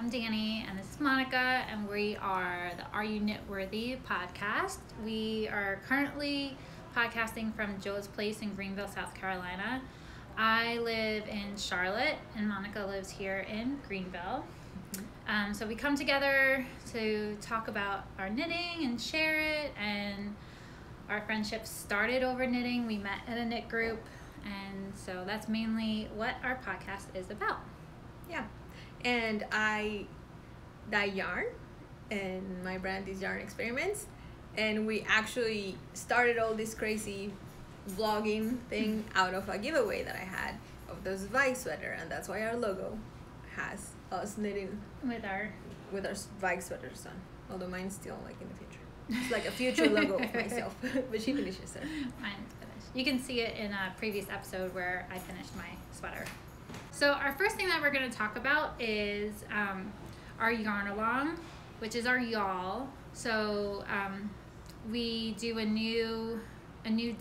I'm Danny, and this is Monica, and we are the Are You Knitworthy podcast. We are currently podcasting from Joe's place in Greenville, South Carolina. I live in Charlotte, and Monica lives here in Greenville. So we come together to talk about our knitting and share it, and our friendship started over knitting. We met at a knit group, and so that's mainly what our podcast is about. Yeah, and I dye yarn, and my brand is Yarn Experiments, and we actually started all this crazy vlogging thing out of a giveaway that I had of this Vi sweater, and that's why our logo has us knitting With our Vi sweaters on. Although mine's still like in the future. It's like a future logo of myself, but she finishes it. Mine's finished. You can see it in a previous episode where I finished my sweater. So our first thing that we're going to talk about is our yarn along, which is our yawl. So we do a new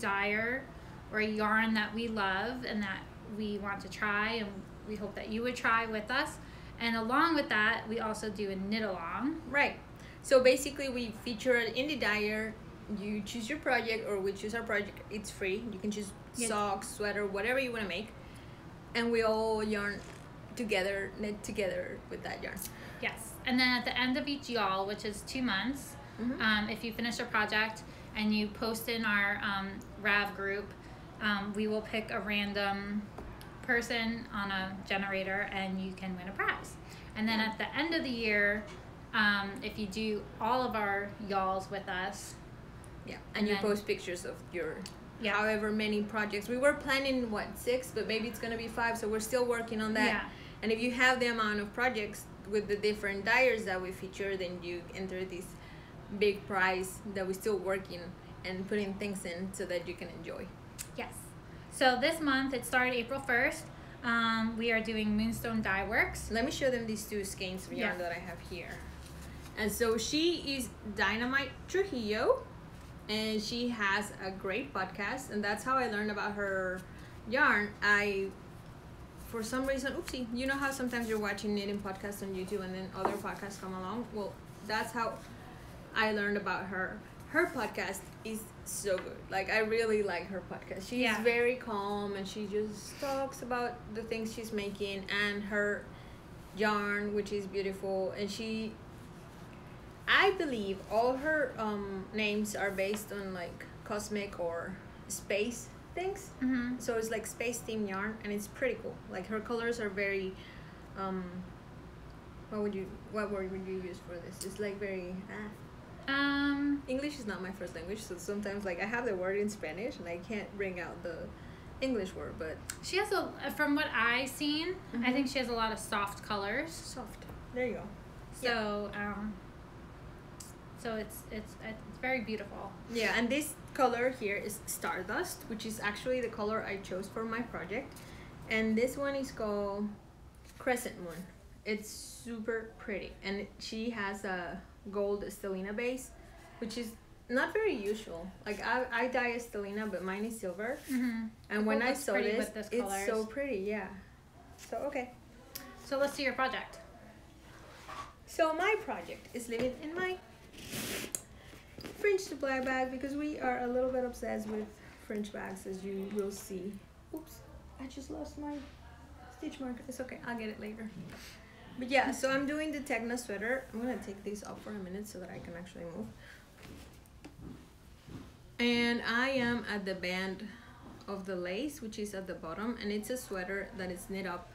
dyer or a yarn that we love and that we want to try, and we hope that you would try with us. And along with that, we also do a knit along. Right. So basically we feature an indie dyer. You choose your project, or we choose our project. It's free. You can choose socks, sweater, whatever you want to make. And we all yarn together, knit together with that yarn. Yes. And then at the end of each yawl, which is 2 months, if you finish a project and you post in our Rav group, we will pick a random person on a generator and you can win a prize. And then at the end of the year, if you do all of our yawls with us, and you post pictures of your however many projects. We were planning 6, but maybe it's gonna be 5, so we're still working on that. Yeah. And if you have the amount of projects with the different dyers that we feature, then you enter this big prize that we're still working and putting things in so that you can enjoy. Yes. So this month, it started April 1st. We are doing Moonstone Dyeworks. Let me show them these 2 skeins of yarn that I have here. And so she is Dynamite Trujillo, and she has a great podcast, and that's how I learned about her yarn. For some reason, you know how sometimes you're watching knitting podcasts on YouTube and then other podcasts come along? Well, that's how I learned about her. Her podcast is so good. Like, I really like her podcast. She's very calm, and she just talks about the things she's making and her yarn, which is beautiful. And I believe all her names are based on like cosmic or space things. So it's like space themed yarn, and it's pretty cool. Like, her colors are very what word would you use for this? It's like very English is not my first language, so sometimes like I have the word in Spanish and I can't bring out the English word, but she has from what I've seen, I think she has a lot of soft colors. Soft. There you go. So so it's very beautiful. Yeah, and this color here is Stardust, which is actually the color I chose for my project. And this one is called Crescent Moon. It's super pretty, and she has a gold stellina base, which is not very usual. Like, I dye a stellina, but mine is silver. And when I saw this, it's so pretty. Yeah. So okay. So let's do your project. So my project is living in my fringe supply bag, because we are a little bit obsessed with fringe bags, as you will see. Oops, I just lost my stitch marker. It's okay, I'll get it later. But yeah, so I'm doing the Tegna sweater. I'm gonna take these off for a minute so that I can actually move. And I am at the band of the lace, which is at the bottom, and it's a sweater that is knit up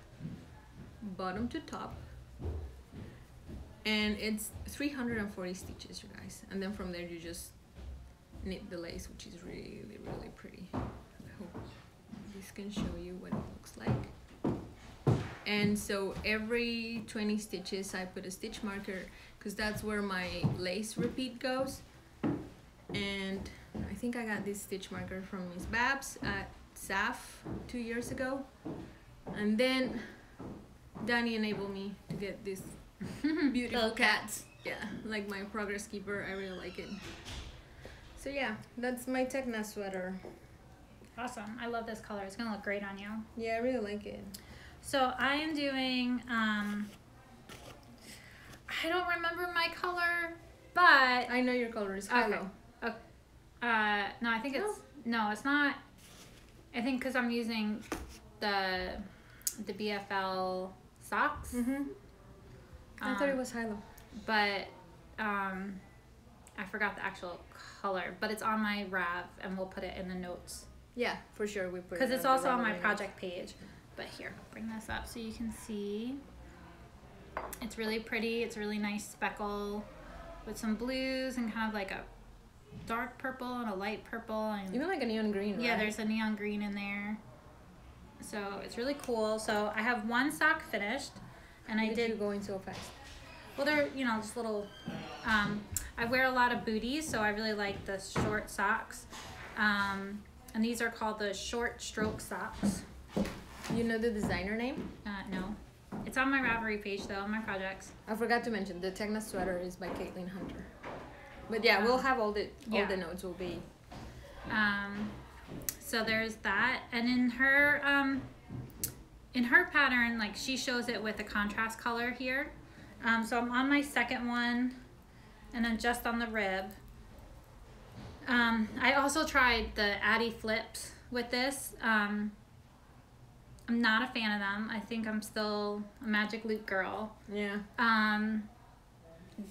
bottom to top. And it's 340 stitches, you guys. And then from there you just knit the lace, which is really, really pretty. I hope this can show you what it looks like. And so every 20 stitches I put a stitch marker, because that's where my lace repeat goes. And I think I got this stitch marker from Miss Babs at SAF 2 years ago. And then Danni enabled me to get this beautiful cats. Yeah, like my progress keeper. I really like it. So yeah, that's my Tegna sweater. Awesome. I love this color. It's gonna look great on you. Yeah, I really like it. So I am doing I don't remember my color, but I know your color is yellow. Okay. No, I think it's not. I think because I'm using the BFL socks. I thought it was hilo. But I forgot the actual color, but it's on my Rav, and we'll put it in the notes. Yeah, for sure we put it. Because it's also on my project page. But here, bring this up so you can see. It's really pretty. It's a really nice speckle with some blues and kind of like a dark purple and a light purple. And even like a neon green, yeah, right? there's a neon green in there. So it's really cool. So I have one sock finished, and I did. You going so fast? Well, they're, you know, just little. I wear a lot of booties, so I really like the short socks. And these are called the short stroke socks. You know the designer name? No. It's on my Ravelry page, though, on my projects. I forgot to mention, the Tegna sweater is by Caitlin Hunter. But yeah, we'll have all the notes will be. So there's that. And in her pattern, like, she shows it with a contrast color here. So I'm on my second one, and then just on the rib. I also tried the Addi flips with this. I'm not a fan of them. I think I'm still a magic loop girl. Yeah.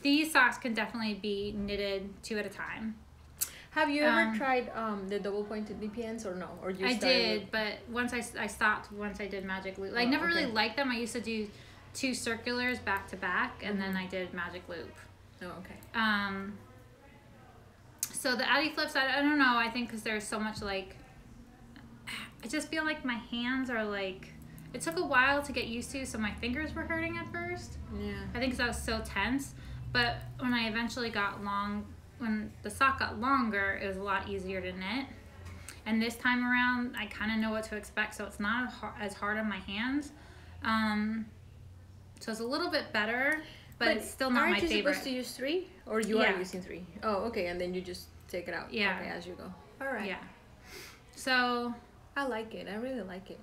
These socks can definitely be knitted 2 at a time. Have you ever tried the double pointed DPNs or no? Or you I did, but once I stopped once I did magic loop. I never really liked them. I used to do 2 circulars back to back, and then I did magic loop. Oh, okay. So the Addi flips, I don't know. I think because there's so much, like, I just feel like my hands are like, it took a while to get used to, so my fingers were hurting at first. Yeah. I think because I was so tense. But when I eventually when the sock got longer, it was a lot easier to knit. And this time around, I kind of know what to expect, so it's not as hard on my hands. So it's a little bit better, but it's still not my favorite. Aren't you supposed to use 3? Or you are using 3? Oh, okay, and then you just take it out. Yeah. Okay, as you go. All right. Yeah. So I like it. I really like it.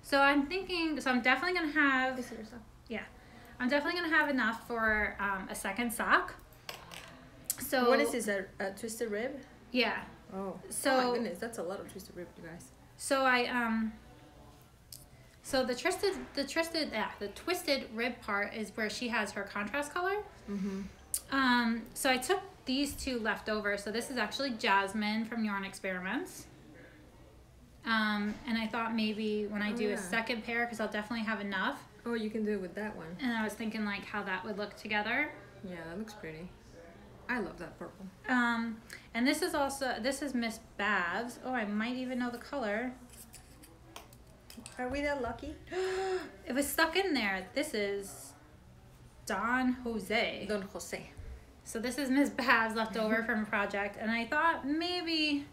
So I'm thinking, so I'm definitely going to have, I'm definitely going to have enough for a second sock. So what is this, a twisted rib? Yeah. Oh. So, oh my goodness, that's a lot of twisted rib, you guys. So so the twisted rib part is where she has her contrast color. So I took these 2 left over. So this is actually Jasmine from Yarn Experiments. And I thought maybe when I do a second pair, because I'll definitely have enough. Oh, you can do it with that one. And I was thinking like how that would look together. Yeah, that looks pretty. I love that purple. And this is Miss Babs. Oh, I might even know the color. Are we that lucky? It was stuck in there. This is Don Jose. Don Jose. So this is Miss Babs left over from a project, and I thought maybe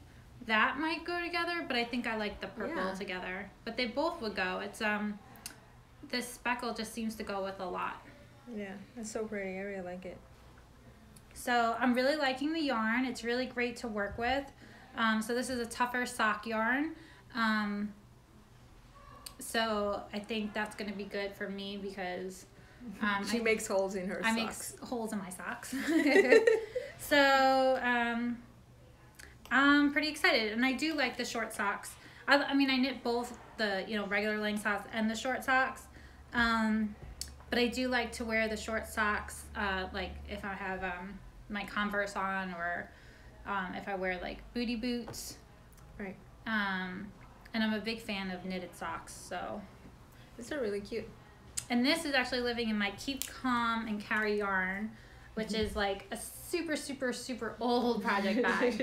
that might go together, but I think I like the purple together. But they both would go. It's this speckle just seems to go with a lot. Yeah, it's so pretty. I really like it. So I'm really liking the yarn. It's really great to work with. So this is a tougher sock yarn. So I think that's going to be good for me because she makes holes in her socks. I make holes in my socks. So I'm pretty excited, and I do like the short socks. I mean, I knit both the regular length socks and the short socks. But I do like to wear the short socks, like if I have my Converse on, or if I wear like booty boots. Right. And I'm a big fan of knitted socks, so. These are really cute. And this is actually living in my Keep Calm and Carry yarn, which is like a super, super, super old project bag.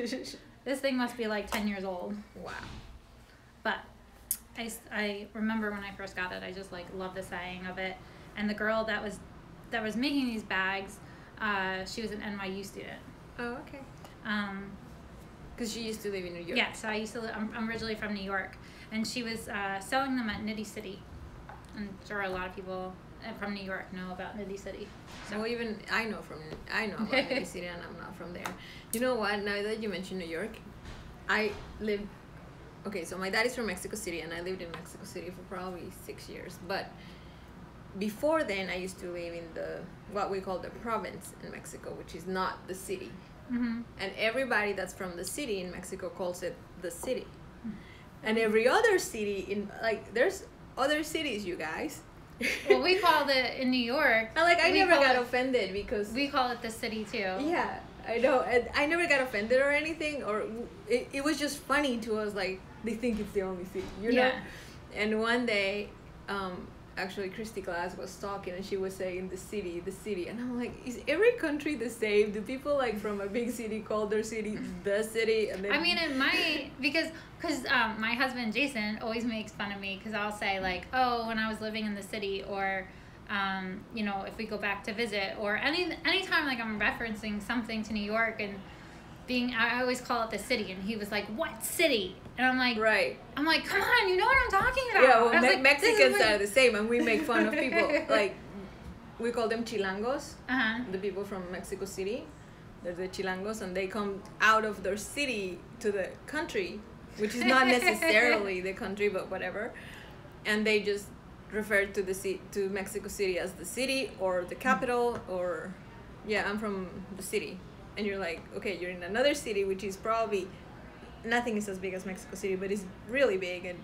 This thing must be like 10 years old. Wow. But I remember when I first got it, I just like love the saying of it. And the girl that was making these bags, she was an NYU student. Oh, okay. Because she used to live in New York. Yeah, so I used to live, I'm originally from New York, and she was selling them at Nitty City. I'm sure a lot of people from New York know about Nitty City. So even I know about Nitty City, and I'm not from there. You know what? Now that you mentioned New York, so my dad is from Mexico City, and I lived in Mexico City for probably 6 years. But before then, I used to live in what we call the province in Mexico, which is not the city. Mm-hmm. And everybody that's from the city in Mexico calls it the city. And every other city there's other cities, you guys. Well, we called it in New York. I never got offended because we call it the city too. Yeah, I know. And I never got offended or anything, or it was just funny to us. Like, they think it's the only city, you know. And one day, actually, Christy Glass was talking, and she was saying the city, and I'm like, is every country the same? Do people like from a big city call their city the city? And then I mean, it might, because my husband Jason always makes fun of me because I'll say like, oh, when I was living in the city, or you know, if we go back to visit, or anytime like I'm referencing something to New York and I always call it the city, and he was like, what city? And I'm like, right. I'm like, come on, you know what I'm talking about. Yeah, well, like, Mexicans are the same, and we make fun of people. Like, we call them chilangos, the people from Mexico City. They're the chilangos, and they come out of their city to the country, which is not necessarily the country, but whatever. And they just refer to Mexico City as the city or the capital, or, yeah, I'm from the city. And you're like, okay, you're in another city, which is probably, nothing is as big as Mexico City, but it's really big. And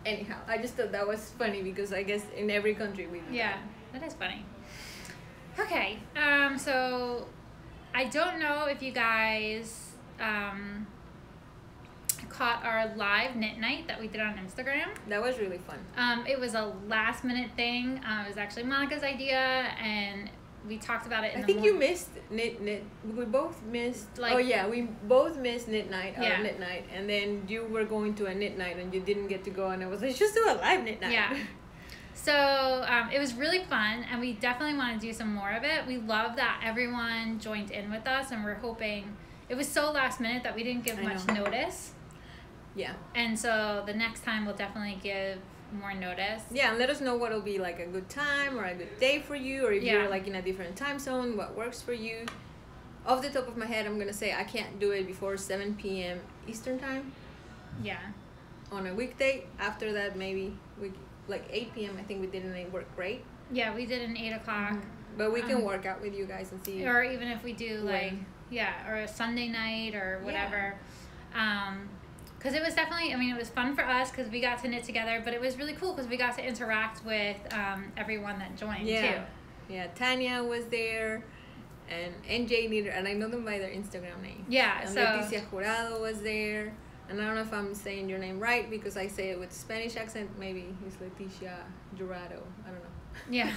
anyhow, I just thought that was funny because I guess in every country we do that is funny. Okay, so I don't know if you guys caught our live knit night that we did on Instagram. That was really fun. It was a last minute thing. It was actually Monica's idea, and we talked about it in I think you missed knit. We both missed. We both missed knit night. Knit night, and then you were going to a knit night, and you didn't get to go. And I was like, just do a live knit night. Yeah. So it was really fun, and we definitely want to do some more of it. We love that everyone joined in with us, and we're hoping. It was so last minute that we didn't give much notice. Yeah. And so the next time we'll definitely give more notice. Yeah, and let us know what'll be like a good time or a good day for you, or if you're like in a different time zone, what works for you. Off the top of my head, I'm gonna say I can't do it before 7 p.m. Eastern time. Yeah. On a weekday. After that, maybe like 8 p.m. I think we did, and it worked great. Yeah, we did an 8 o'clock. But we can work out with you guys and see. Or even if we do or a Sunday night or whatever. Because it was definitely, it was fun for us because we got to knit together, but it was really cool because we got to interact with everyone that joined too. Yeah, Tanya was there, and NJ Knitter, and I know them by their Instagram name. Yeah, and so Leticia Jurado was there, and I don't know if I'm saying your name right because I say it with Spanish accent. Maybe it's Leticia Jurado. I don't know. Yeah.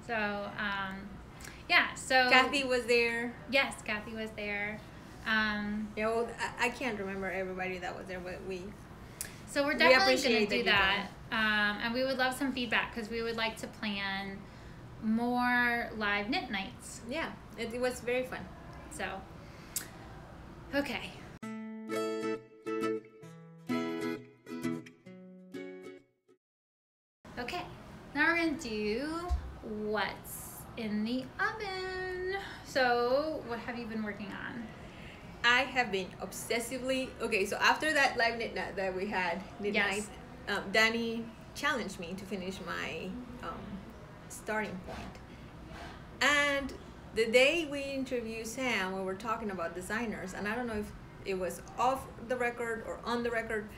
So Kathy was there. Yes, Kathy was there. I can't remember everybody that was there, but So we're definitely going to do that. And we would love some feedback because we would like to plan more live knit nights. Yeah, it was very fun. So, okay. Okay, now we're going to do what's in the oven. So, what have you been working on? I have been obsessively so after that live knit night that we had night, Danni challenged me to finish my starting point. And the day we interviewed Sam, we were talking about designers, and I don't know if it was off the record or on the record,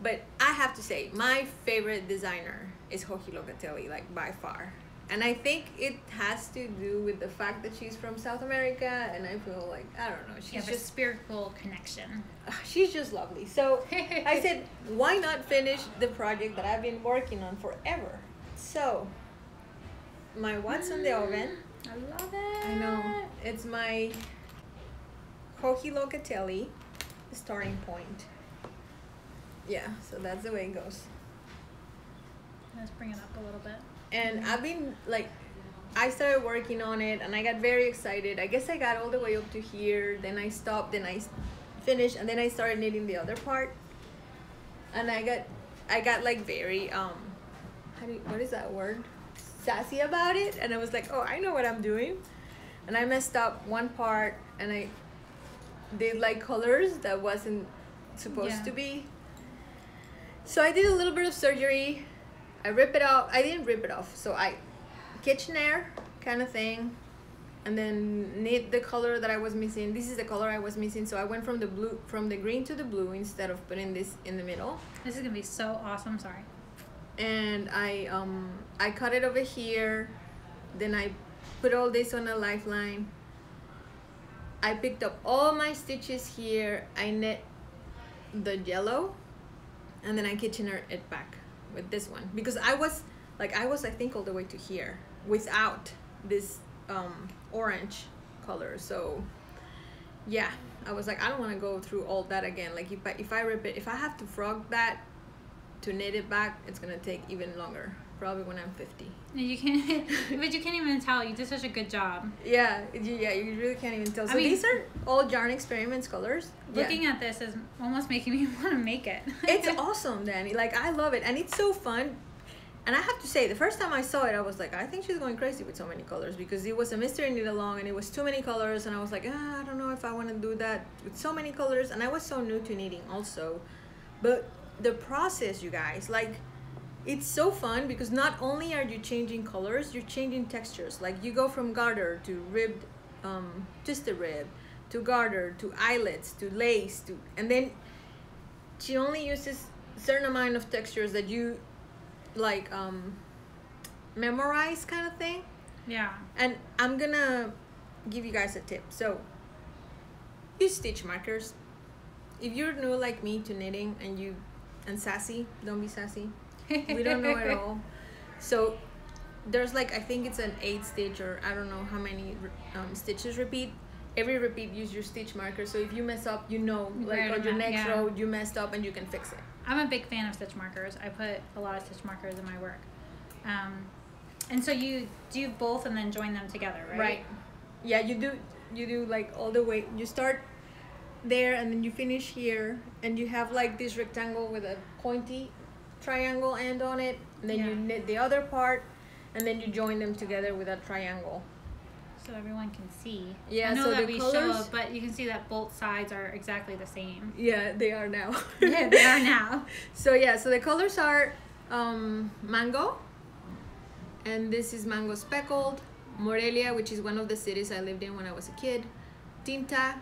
but I have to say my favorite designer is Joji Locatelli, like by far. And I think it has to do with the fact that she's from South America, and I feel like, I don't know, she's just a spiritual connection. She's just lovely. So I said, why not finish the project that I've been working on forever? So my what's in the oven. I love it. I know. It's my Joji Locatelli starting point. Yeah, so that's the way it goes. Let's bring it up a little bit. And I've been I started working on it, and I got very excited. I guess I got all the way up to here, then I stopped, then I finished, and then I started knitting the other part. And I got like very what is that word? Sassy about it, and I was like, oh, I know what I'm doing. And I messed up one part, and I did like colors that wasn't supposed to be. So I did a little bit of surgery. I rip it off. I didn't rip it off, so I Kitchenair kind of thing, and then knit the color that I was missing. This is the color I was missing, so I went from the green to the blue instead of putting this in the middle. This is gonna be so awesome. Sorry. And I cut it over here, then I put all this on a lifeline. I picked up all my stitches here. I knit the yellow, and then I Kitchenair it back with this one, because I was I think all the way to here without this orange color. So yeah, I was like, I don't want to go through all that again. Like if I rip it, if I have to frog that to knit it back, it's gonna take even longer, probably when I'm 50. You can't, but you can't even tell. You did such a good job. Yeah, you really can't even tell. So these are all Yarn Experiments colors. Looking at this is almost making me want to make it. It's awesome, Danny. Like, I love it, and it's so fun. And I have to say, the first time I saw it, I was like, I think she's going crazy with so many colors, because it was a mystery knit along, and it was too many colors, and I was like, I don't know if I want to do that with so many colors. And I was so new to knitting also, but the process, you guys, like, it's so fun, because not only are you changing colors, you're changing textures. Like, you go from garter to ribbed, twisted rib, to garter, to eyelets, to lace, and then she only uses a certain amount of textures that you like memorize, kind of thing. Yeah. And I'm gonna give you guys a tip. So use stitch markers. If you're new like me to knitting and sassy, don't be sassy. We don't know at all. So there's I think it's an 8 stitch, or I don't know how many stitches repeat. Every repeat, use your stitch marker, so if you mess up, on your next row you messed up and you can fix it. I'm a big fan of stitch markers. I put a lot of stitch markers in my work. And so you do both and then join them together, right? Right. Yeah, you do all the way. You start there and then you finish here, and you have this rectangle with a pointy triangle end on it, and then you knit the other part, and then you join them together with a triangle. So everyone can see. Yeah, I know so that the we colors, show, but you can see that both sides are exactly the same. Yeah, they are now. Yeah, they are now. So yeah, so the colors are mango, and this is mango speckled, Morelia, which is one of the cities I lived in when I was a kid, Tinta,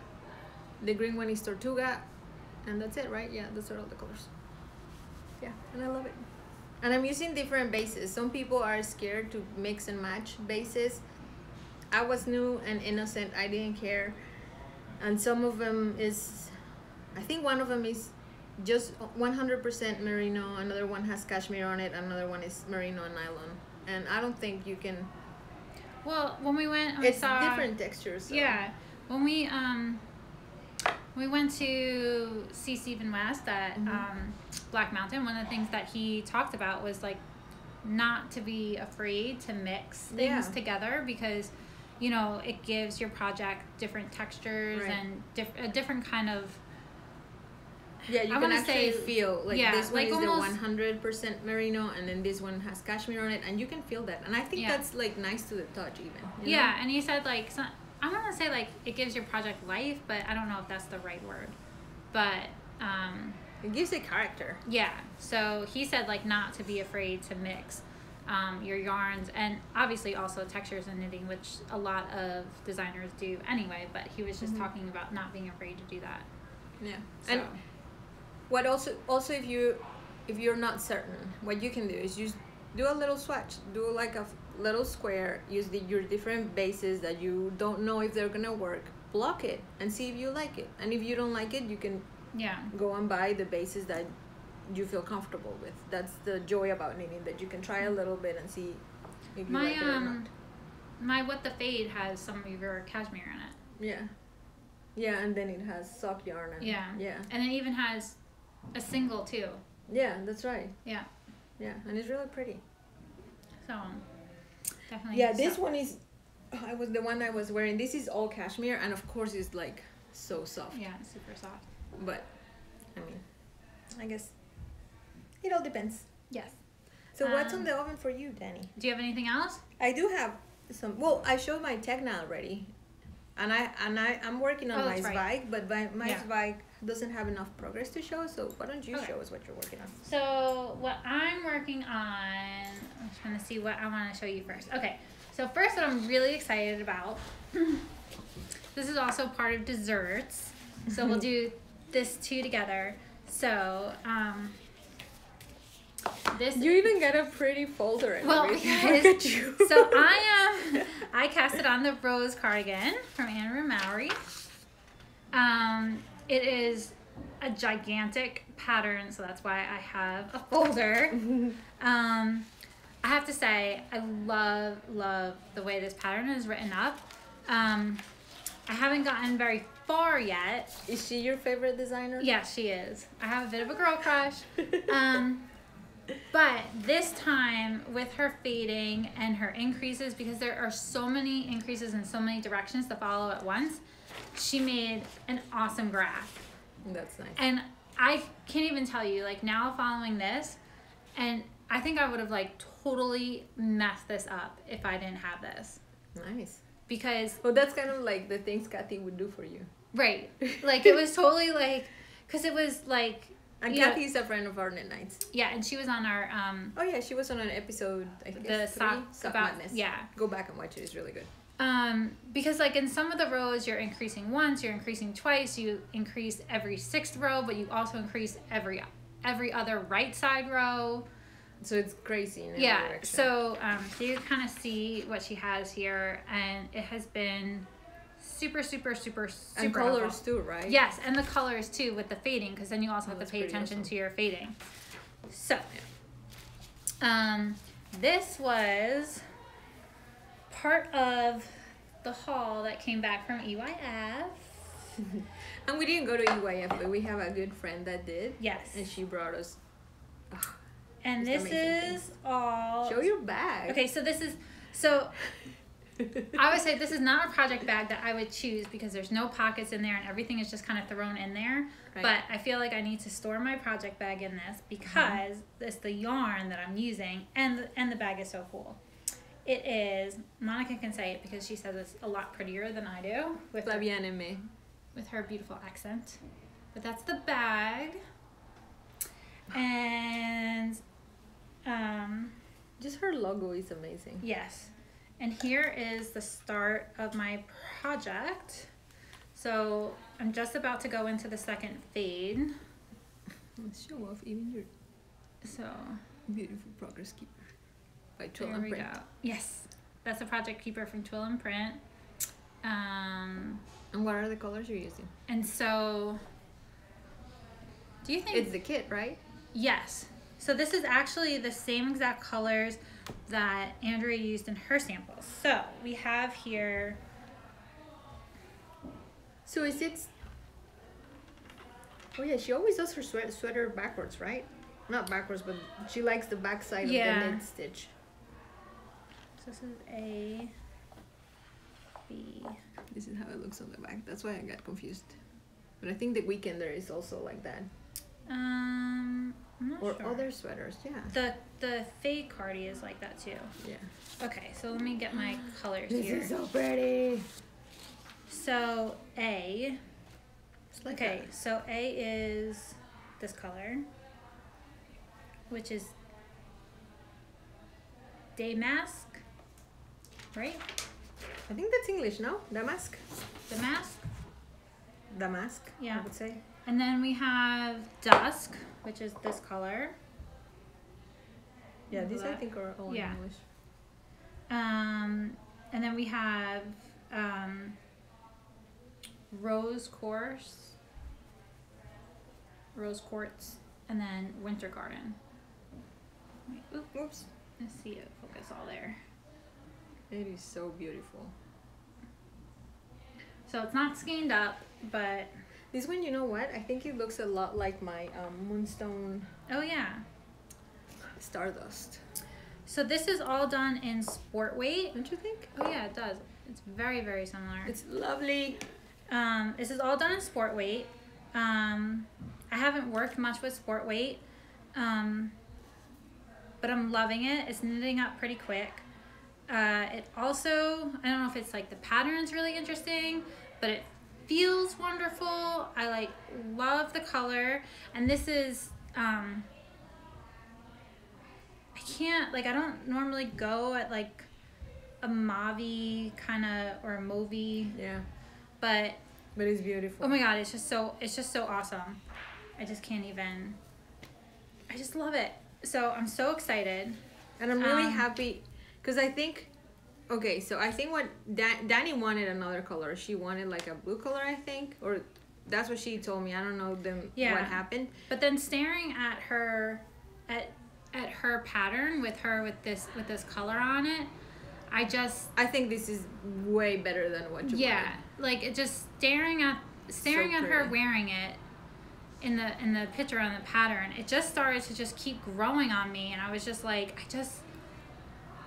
the green one is Tortuga, and that's it, right? Yeah, those are all the colors. Yeah, and I love it. And I'm using different bases. Some people are scared to mix and match bases. I was new and innocent. I didn't care. And some of them is, I think one of them is just 100% merino. Another one has cashmere on it. Another one is merino and nylon. And I don't think you can. Well, when we went, it's different textures. So. Yeah, when we went to see Stephen West at Black Mountain, one of the things that he talked about was not to be afraid to mix things together, because it gives your project different textures and a different kind of. Yeah, you can actually feel this one is almost, the 100% merino, and then this one has cashmere on it, and you can feel that. And I think that's nice to the touch, even. You know? And he said I want to say it gives your project life, but I don't know if that's the right word. But it gives it character. Yeah. So he said not to be afraid to mix your yarns, and obviously also textures and knitting, which a lot of designers do anyway. But he was just talking about not being afraid to do that. Yeah. So. And what also if you're not certain, what you can do is just do a little swatch, do a little square, use your different bases that you don't know if they're gonna work, block it and see if you like it, and if you don't like it, you can go and buy the bases that you feel comfortable with. That's the joy about knitting, that you can try a little bit and see if you like it or not. My What the Fade has some of your cashmere in it. Yeah, and then it has sock yarn. And it even has a single too. Yeah, that's right. Yeah, and it's really pretty. So definitely. Yeah, this one is. Was the one I was wearing. This is all cashmere, and of course it's so soft. Yeah, it's super soft. But I mean, I guess it all depends. Yes. So what's on the oven for you, Danny? Do you have anything else? I do have some. Well, I showed my Tegna already. And I'm working on my right. Zweig, but my Zweig doesn't have enough progress to show. So why don't you show us what you're working on? So what I'm working on, I'm trying to see what I want to show you first. Okay, so first what I'm really excited about, this is also part of desserts. So we'll do this two together. So, this. You even got a pretty folder and everything. Look at you. So I casted on the Rose cardigan from Mowry. It is a gigantic pattern, so that's why I have a folder. I have to say, I love the way this pattern is written up. I haven't gotten very far yet. Is she your favorite designer? Yeah, she is. I have a bit of a girl crush. But this time with her fading and her increases, because there are so many increases in so many directions to follow at once, she made an awesome graph. That's nice. And I can't even tell you, like now following this, and I think I would have like totally messed this up if I didn't have this. Nice. Because well, that's kind of like the things Kathy would do for you. Right. Like it was totally like, because it was like. And Kathy's a friend of our Knit Nights. Yeah, and she was on our oh yeah, she was on an episode, I think the sock Madness. Yeah. Go back and watch it, it's really good. Because like in some of the rows you're increasing once, you're increasing twice, you increase every 6th row, but you also increase every other right side row. So it's crazy in every direction. So you kind of see what she has here, and it has been super and colors helpful. too, right? Yes, and the colors too with the fading, because then you also have to pay attention to your fading. So this was part of the haul that came back from EYF. And we didn't go to EYF, but we have a good friend that did. Yes. And she brought us and this is all. Show your bag. Okay, so this is so I would say this is not a project bag that I would choose, because there's no pockets in there and everything is just kind of thrown in there. Right. But I feel like I need to store my project bag in this, because it's the yarn that I'm using, and the bag is so cool. It is, Monica can say it because she says it's a lot prettier than I do with Aimee. With her beautiful accent. But that's the bag. And just her logo is amazing. Yes. And here is the start of my project. So I'm just about to go into the second fade. Let's show off even your beautiful progress keeper by Twill and Print. Go. Yes, that's a project keeper from Twill and Print. And what are the colors you're using? And so, do you think it's the kit, right? Yes. So this is actually the same exact colors that Andrea used in her samples. So we have here. So is it? Oh yeah, she always does her sweater backwards, right? Not backwards, but she likes the back side of the knit stitch. So this is A, B. This is how it looks on the back. That's why I got confused. But I think the Weekender is also like that. I'm not or sure. Other sweaters, yeah. The fade cardi is like that too. Yeah. Okay, so let me get my colors this here. This is so pretty. So A. Like okay, so A is this color, which is Damask, right? I think that's English, no? Damask? Damask? Damask, yeah. I would say. And then we have Dusk, which is this color. Yeah, these I think are all English. And then we have Rose Quartz, and then Winter Garden. Oops. Let's see it focus all there. It is so beautiful. So it's not skeined up, but this one, you know what? I think it looks a lot like my Moonstone. Oh yeah. Stardust. So this is all done in sport weight. Don't you think? Oh yeah, it does. It's very, very similar. It's lovely. This is all done in sport weight. I haven't worked much with sport weight, but I'm loving it. It's knitting up pretty quick. It also, I don't know if it's like the pattern's really interesting, but it feels wonderful. I like love the color, and this is I can't, like, I don't normally go at like a mauve kind of, or a mauvey, Yeah, but it's beautiful. oh my god, it's just so awesome. I just can't even, I just love it. So I'm so excited, And I'm really happy because I think, okay, so I think what Danni wanted another color. She wanted like a blue color, I think, or that's what she told me. I don't know what happened. But then staring at her, at her pattern with this color on it, I think this is way better than what you wanted. Like it just staring at her wearing it in the picture on the pattern, it just started to just keep growing on me, and I was just like,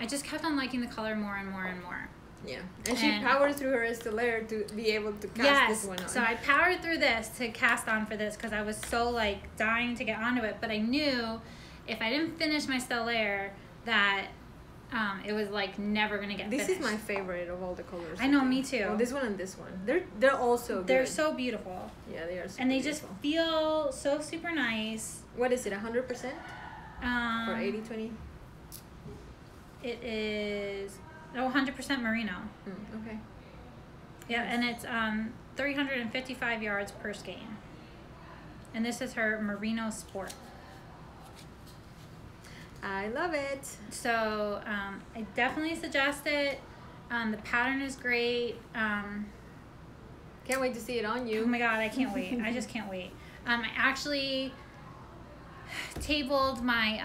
I just kept on liking the color more and more and more. Yeah, and she powered through her layer to be able to cast this one on. So I powered through this to cast on for this because I was so like dying to get onto it, but I knew if I didn't finish my stellare that it was like never gonna get finished. This is my favorite of all the colors. I know, me too. Oh, this one and this one. They're also good. They're so beautiful. Yeah, they are. And they just feel so super nice. What is it? 100%? Or 80/20? It is 100% merino. Okay. Yeah, and it's 355 yards per skein. And this is her merino sport. I love it. So I definitely suggest it. The pattern is great. Can't wait to see it on you. Oh my god, I can't wait. I just can't wait. I actually tabled my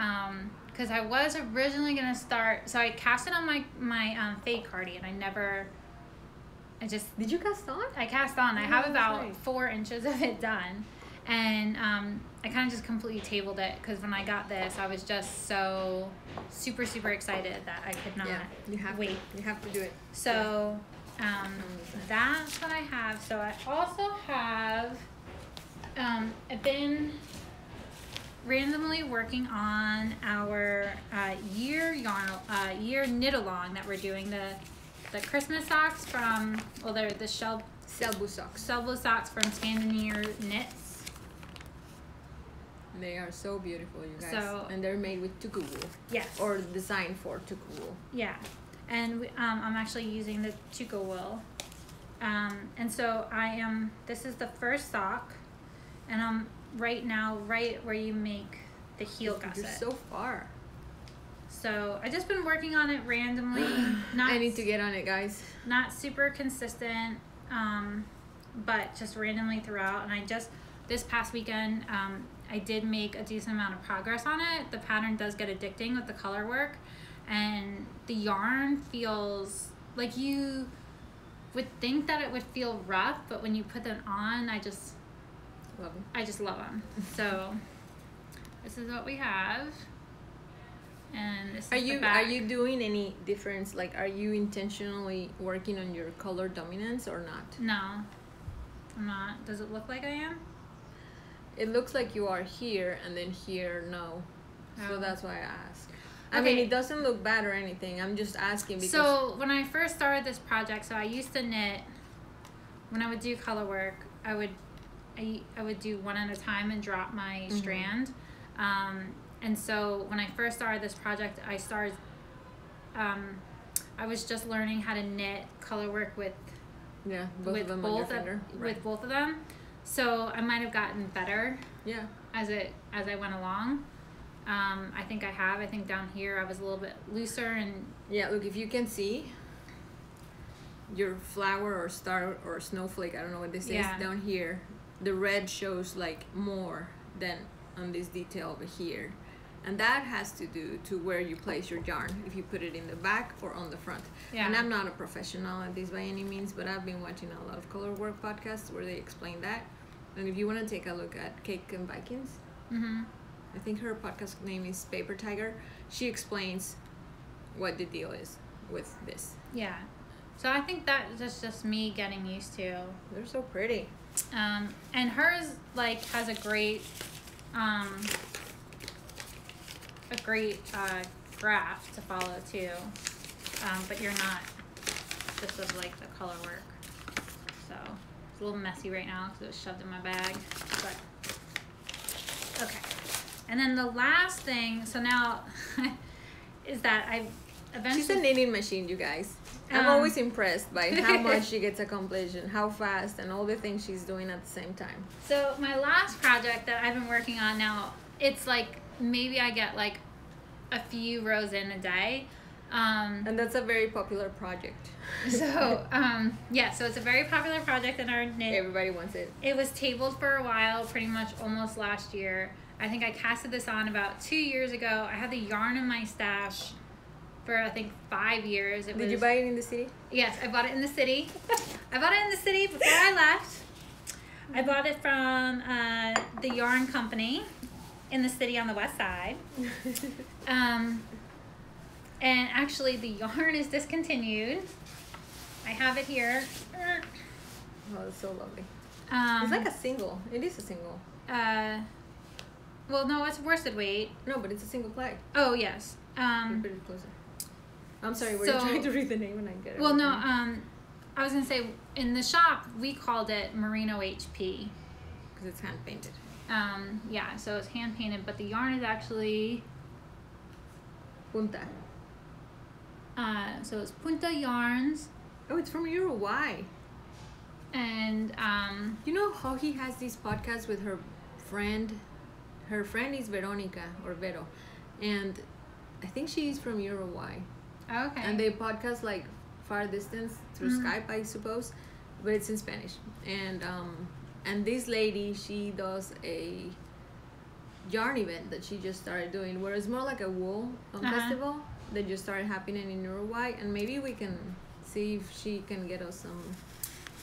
because I was originally gonna start. So I cast it on my fake cardigan. Did you cast on? I cast on. I have about 4 inches of it done, and I kind of just completely tabled it because when I got this, I was just so super excited that I could not wait. You have to do it. So that's what I have. So I also have I've been randomly working on our year knit along that we're doing, the Christmas socks from, well, they're the Selbu socks from Scandinavian Knits. They are so beautiful, you guys. So, and they're made with tuku wool. Yes. Or designed for tuku wool. Yeah. And I'm actually using the tuku wool. And so this is the first sock, and I'm right now right where you make the heel gusset. You're so far. So I just been working on it randomly. I need to get on it, guys. Not super consistent, but just randomly throughout. And this past weekend, I did make a decent amount of progress on it. The pattern does get addicting with the color work, and the yarn feels like you would think that it would feel rough, but when you put them on, I just love them. So this is what we have. And this is the back. Are you doing any difference? Like, are you intentionally working on your color dominance or not? No, I'm not. Does it look like I am? It looks like you are here, and then here, no. Oh. So that's why I asked. I mean, it doesn't look bad or anything. I'm just asking because... So when I first started this project, so I used to knit, when I would do color work, I would do one at a time and drop my strand. And so when I first started this project, I was just learning how to knit color work with both of them on your finger. With both of them. So I might have gotten better as I went along. I think I have. I think down here I was a little bit looser, and look, if you can see your flower or star or snowflake, I don't know what this is, down here, the red shows like more than on this detail over here. And that has to do to where you place your yarn, if you put it in the back or on the front. And I'm not a professional at this by any means, but I've been watching a lot of color work podcasts where they explain that. And if you want to take a look at Cake and Vikings, I think her podcast name is Paper Tiger, she explains what the deal is with this. Yeah. So I think that's just me getting used to. They're so pretty. And hers like has a great graph to follow too. but you're not. This is like the color work. So it's a little messy right now because it was shoved in my bag. But okay. And then the last thing, so now is that I eventually. She's a knitting machine, you guys. I'm always impressed by how much she gets accomplished and how fast and all the things she's doing at the same time. So my last project that I've been working on now, it's like maybe I get like a few rows in a day. And that's a very popular project. So yeah, so it's a very popular project in our knit. Everybody wants it. It was tabled for a while, pretty much almost last year. I think I casted this on about 2 years ago. I had the yarn in my stash for I think 5 years. Did you buy it in the city? Yes, I bought it in the city. I bought it in the city before I left. I bought it from the yarn company in the city on the west side. And actually the yarn is discontinued. I have it here. Oh, it's so lovely. It's like a single. It is a single. Well, no, it's worsted weight. No, but it's a single ply. Oh, yes. Put it closer. I'm sorry, were you trying to read the name and I get it? Well, no, I was going to say, in the shop, we called it Merino HP. Because it's hand painted. Yeah, so it's hand painted, but the yarn is actually... Punta. So it's Punta yarns. Oh, it's from Uruguay. And, you know how he has these podcasts with her friend? Her friend is Veronica, or Vero. And I think she's from Uruguay. okay. And they podcast like far distance through Skype, I suppose, but it's in Spanish. And this lady, she does a yarn event that she just started doing, where it's more like a wool festival that just started happening in Uruguay, and maybe we can see if she can get us some.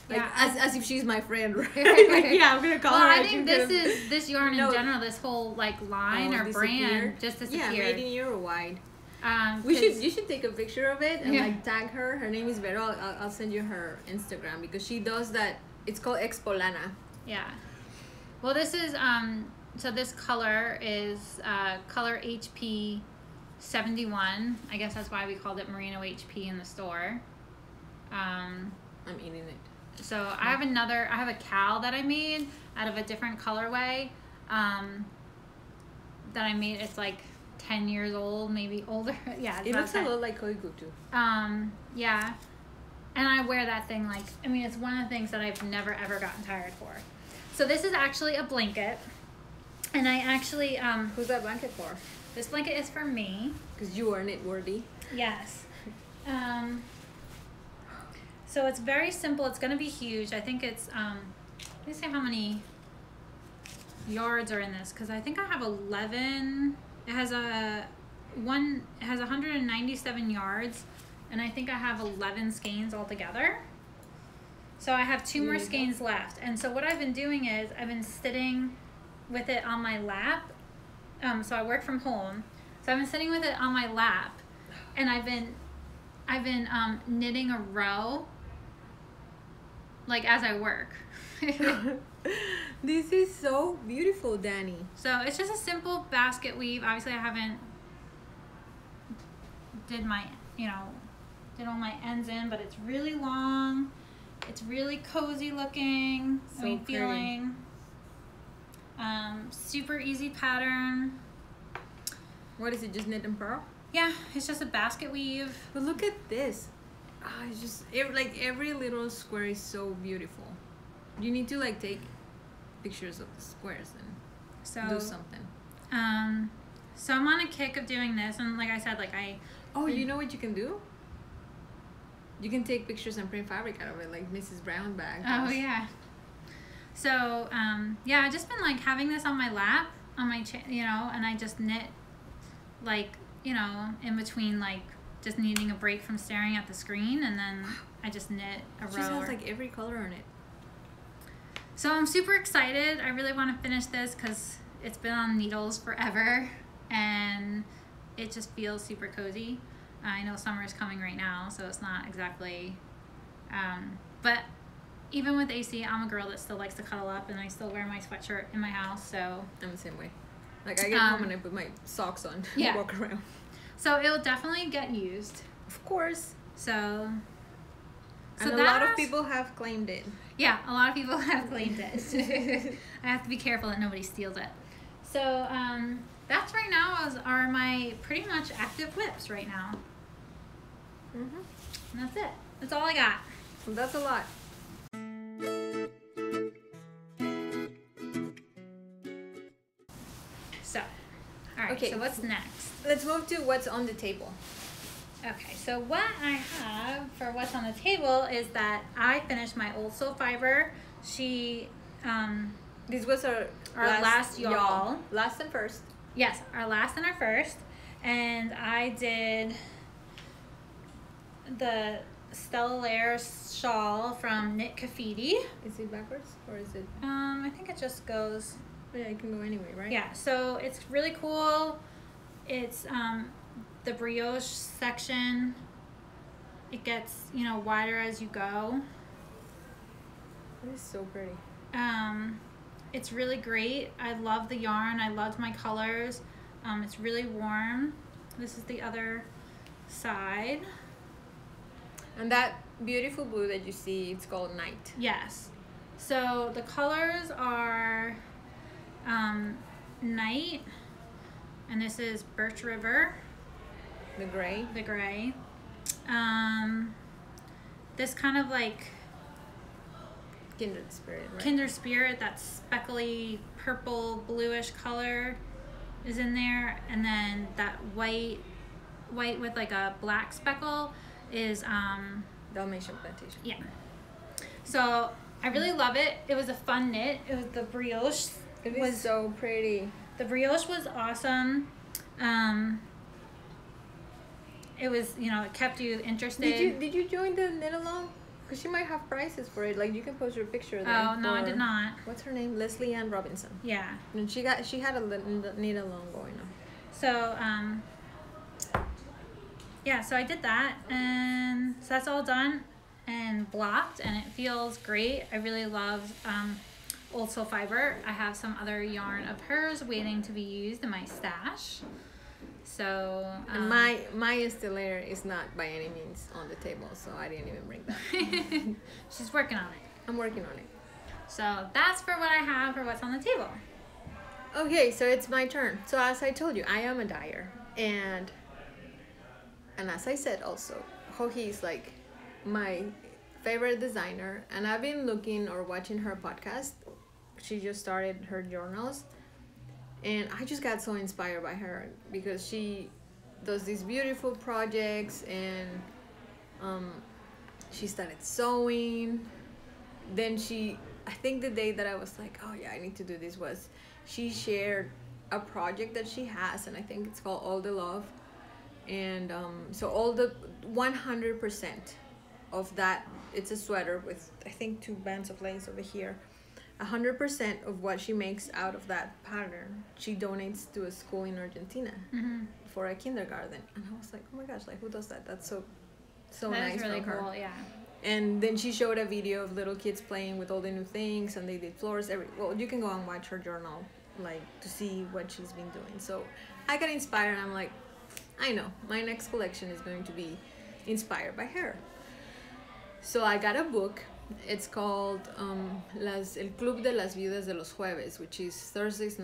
Like, as if she's my friend, right? Like, yeah, I'm gonna call her. I think this yarn in general, this whole like line or brand just disappeared. Yeah, made in Uruguay. You should take a picture of it and like tag her. Her name is Vero. I'll send you her Instagram because she does that. It's called Expolana. Yeah. Well, this is so this color is color HP 71. I guess that's why we called it Merino HP in the store. I'm eating it. So I have a cowl that I made out of a different colorway that I made. It's like 10 years old, maybe older. Yeah, it looks a little like Koigutu. Yeah, and I wear that thing like, I mean, it's one of the things that I've never ever gotten tired for. So this is actually a blanket, and I actually who's that blanket for? This blanket is for me. Because you are knitworthy. Yes. So it's very simple. It's going to be huge. I think it's, let me see how many yards are in this, because I think I have 11. It has 197 yards, and I think I have 11 skeins altogether. So I have 2 more skeins left. And so what I've been doing is I've been sitting with it on my lap. So I work from home. So I've been sitting with it on my lap, and I've been knitting a row like as I work. This is so beautiful, Danni. So it's just a simple basket weave. Obviously I haven't did all my ends in, but it's really long. It's really cozy looking. So feeling super easy pattern. What is it, just knit and purl? Yeah, it's just a basket weave. But look at this. It's just like every little square is so beautiful. You need to like take pictures of the squares and do something. So I'm on a kick of doing this, and like I said, like you know what you can do? You can take pictures and print fabric out of it, like Mrs. Brown bag. Oh yeah. So yeah, I've just been like having this on my lap, on my and I just knit like in between, like just needing a break from staring at the screen, and then I just knit a row. She has like every color on it. So I'm super excited. I really want to finish this because it's been on needles forever, and it just feels super cozy. I know summer is coming right now, so it's not exactly, but even with AC, I'm a girl that still likes to cuddle up, and I still wear my sweatshirt in my house, so. I'm the same way. Like I get home and I put my socks on and walk around. So it'll definitely get used. Of course. So And a lot of people have claimed it. Yeah, a lot of people have claimed it. I have to be careful that nobody steals it. So that's right now are my pretty much active whips right now. Mm-hmm. And that's it. That's all I got. Well, that's a lot. So, all right. Okay. So what's next? Let's move to what's on the table. Okay, so what I have for what's on the table is that I finished my old soul fiber. She, This was our last y'all. Last and first. Yes, our last and our first. And I did the Stellar shawl from Knit Graffiti. Is it backwards or is it? I think it just goes. Yeah, it can go anyway, right? Yeah, so it's really cool. It's the brioche section. It gets, wider as you go. It is so pretty. It's really great. I love the yarn. I loved my colors. It's really warm. This is the other side. And that beautiful blue that you see, it's called Night. Yes. So the colors are Night, and this is Birch River. The gray. The gray. This kind of like Kindred Spirit, right? Kindred Spirit, that speckly purple bluish color is in there, and then that white with like a black speckle is Dalmatian Plantation. yeah. So I really love it. It was a fun knit. It was the brioche. It was so pretty. The brioche was awesome. It was, it kept you interested. Did you join the knit along? Because she might have prizes for it. Like you can post your picture there. Oh no, I did not. What's her name? Leslie Ann Robinson. Yeah. And she had a knit along going on. So yeah, so I did that, and so that's all done and blocked, and it feels great. I really love Old Soul Fiber. I have some other yarn of hers waiting to be used in my stash. So and my Estellaire is not by any means on the table, so I didn't even bring that. She's working on it. I'm working on it. So that's for what I have for what's on the table. Okay, so it's my turn. So as I told you, I am a dyer, and as I said also, Joji is like my favorite designer, and I've been looking or watching her podcast. She just started her journals, and I just got so inspired by her because she does these beautiful projects, and she started sewing. Then I think the day that I was like, oh yeah, I need to do this, was she shared a project that she has, and I think it's called All the Love. And so all the 100% of that, it's a sweater with I think 2 bands of lace over here. 100% of what she makes out of that pattern, she donates to a school in Argentina for a kindergarten. And I was like, oh my gosh, like who does that? That's so nice. That's really from her. cool, yeah. And then she showed a video of little kids playing with all the new things, and they did floors. Well, you can go and watch her journal, like to see what she's been doing. So I got inspired, and I'm like, I know my next collection is going to be inspired by her. So I got a book. It's called El Club de las Viudas de los Jueves, which is Thursday's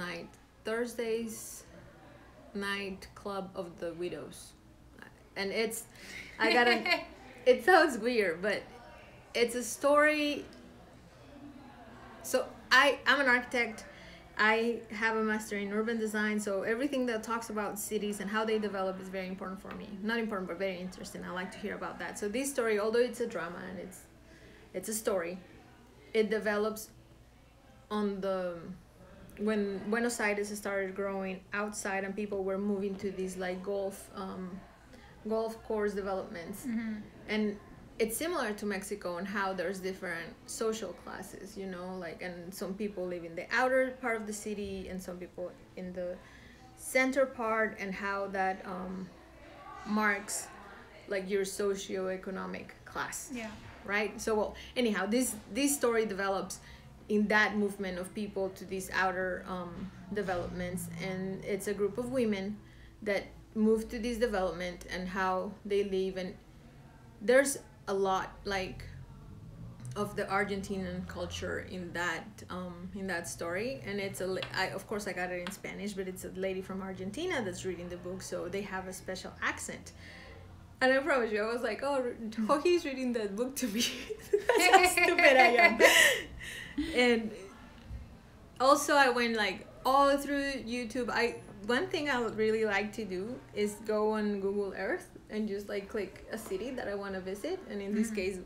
night club of the widows. And it sounds weird, but it's a story. So I'm an architect. I have a master in urban design, so everything that talks about cities and how they develop is very important for me. Not important, but very interesting. I like to hear about that. So this story, although it's a drama and it's a story, it develops on when Buenos Aires started growing outside and people were moving to these like golf course developments. And it's similar to Mexico and how there's different social classes, like, and some people live in the outer part of the city and some people in the center part, and how that marks like your socioeconomic class. Yeah. Right? So, well, anyhow, this story develops in that movement of people to these outer developments, and it's a group of women that moved to this development and how they live, and there's a lot like of the Argentinian culture in that story, and it's of course I got it in Spanish, but it's a lady from Argentina that's reading the book, so they have a special accent. And I promise you, I was like, oh, he's reading that book to me. That's how stupid I am. And also I went like all through YouTube. One thing I would really like to do is go on Google Earth and just like click a city that I want to visit. And in this case,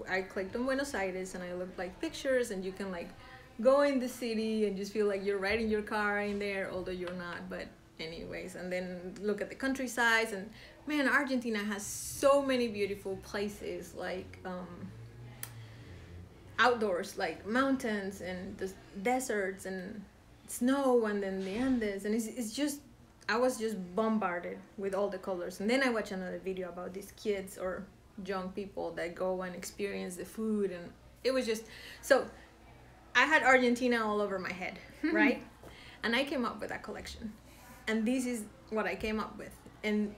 I clicked on Buenos Aires, and I looked like pictures, and you can like go in the city and just feel like you're riding your car in there, although you're not, but anyways. And then look at the countryside, and man, Argentina has so many beautiful places, like outdoors, like mountains and the deserts and snow, and then the Andes, and it's just, I was just bombarded with all the colors. And then I watched another video about these kids or young people that go and experience the food, and it was just, so I had Argentina all over my head, right? And I came up with a collection, and this is what I came up with, and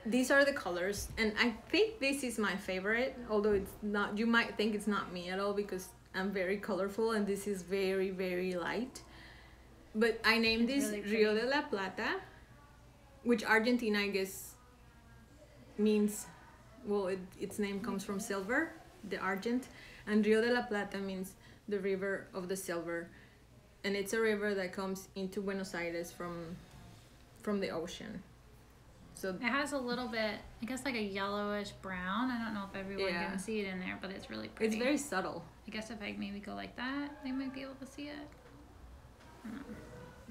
these are the colors, and I think this is my favorite, although it's not, you might think it's not me at all because I'm very colorful, and this is very, very light. But I named this really Rio de la Plata, which Argentina, I guess, means, well, its name comes from silver, the argent, and Rio de la Plata means the river of the silver, and it's a river that comes into Buenos Aires from the ocean. So it has a little bit, I guess, like a yellowish brown. I don't know if everyone can see it in there, but it's really pretty. It's very subtle. I guess if I maybe go like that, they might be able to see it.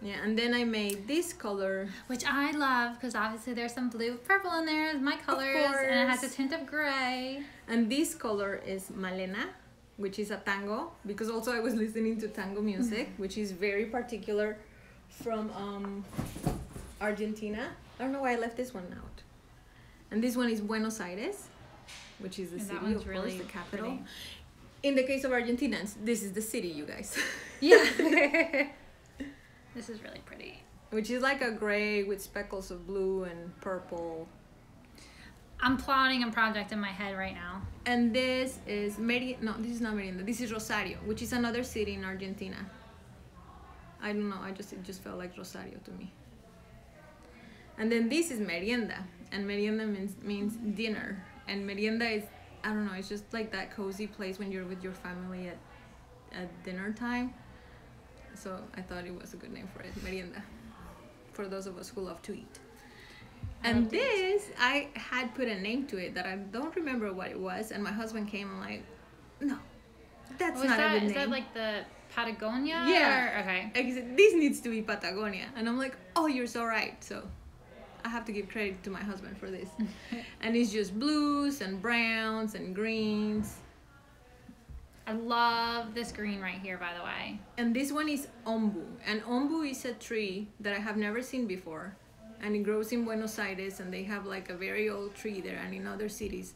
Yeah, and then I made this color, which I love because obviously there's some blue, purple in there is my colors, and it has a tint of gray. And this color is Malena, which is a tango, because also I was listening to tango music, which is very particular from Argentina. I don't know why I left this one out. And this one is Buenos Aires, which is the city, of course, the capital. Pretty. In the case of Argentinians, this is the city, you guys. Yeah. This is really pretty. Which is like a gray with speckles of blue and purple. I'm plotting a project in my head right now. And this is no, this is not Merienda. This is Rosario, which is another city in Argentina. I don't know, it just felt like Rosario to me. And then this is merienda, and merienda means dinner. And merienda is, I don't know, it's just like that cozy place when you're with your family at dinner time. So I thought it was a good name for it, merienda, for those of us who love to eat. And this, I had put a name to it that I don't remember what it was, and my husband came and like, no, that's not a good name. Is that like the Patagonia? Yeah. Or, okay. This needs to be Patagonia. And I'm like, oh, you're so right. So I have to give credit to my husband for this. And it's just blues and browns and greens. I love this green right here, by the way. And this one is ombu. And ombu is a tree that I have never seen before. And it grows in Buenos Aires, and they have like a very old tree there, and in other cities